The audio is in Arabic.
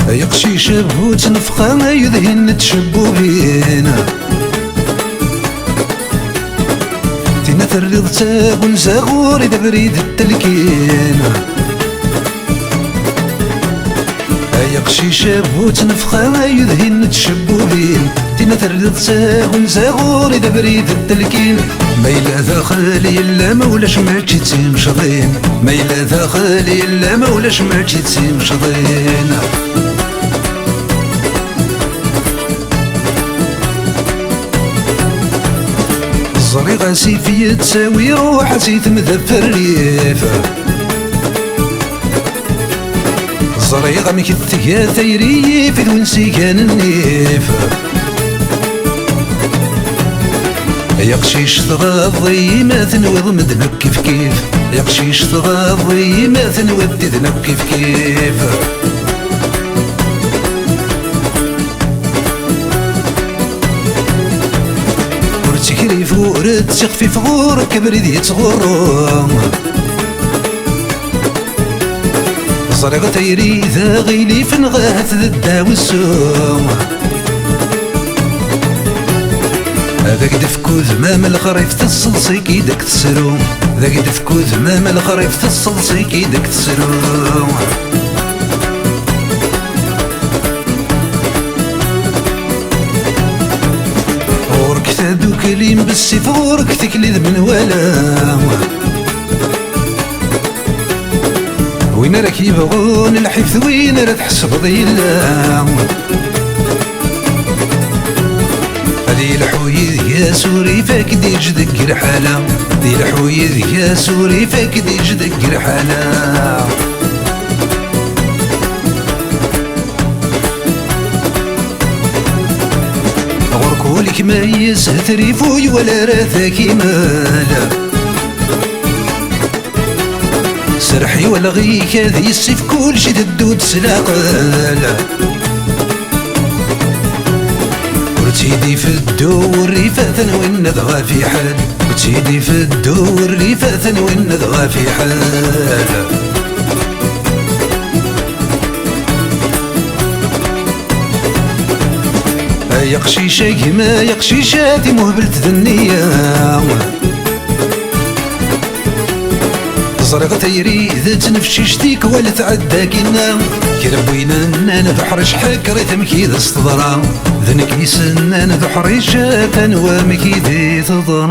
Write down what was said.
يقشي شبوت نفخة يذهن تشبو بينا تينا تريض تاغن زغور إذا بريد التلكين يقشي شبوت نفخة يذهن تشبو بين تينا تريض تاغن زغور إذا بريد التلكين ما إلا ذا خالي إلا مولاش ما تشتي مشضين ما إلا ذا خالي إلا مولاش ما تشتي مشضين الزريغة سيفية تساوي روح سيث مذفر ريف الزريغة مكثية ثيري في ذونسي كان النيف يقشيش تغاضي ما تنوض مدنك كيف كيف يقشيش تغاضي ما تنوض تدنك كيف كيف ورتكري فور تسخفي فغور كبري دي تغور زريغة تيري ذا غيلي فنغاث ذا الداو السوم ذاك دفكو ذمام الخريف تصلصي كيدك تسرو ذاك دفكو ذمام الخريف تصلصي كيدك تسرو غورك تادو كليم بالسيف غورك تكليد من ولا وين راك يبغون الحفظ وين راه تحسب ضيلا هذي الحويد يا سوري فاك دي جدك رحالة دي الحويد يا سوري فاك دي جدك رحالة غركولك ما يسهتري فوي ولا راثاكي مالا سرحي ولا غيك هذي السيف كل شي تدود سلاقالا وتيدي في الدور ريفاثا وين نذغى في حال وتيدي في الدور ريفاثا وين نذغى في حال يقشي شيء ما يقشي شاتي مهبلت ذنية زريغة تيري إذا تنفشي شتيك ولا تعداكينا كربوينا أنا ذحرش حك ريثم كيذا استضرا ذنك يسن أنا ذحرش تنوام كيذا تضرا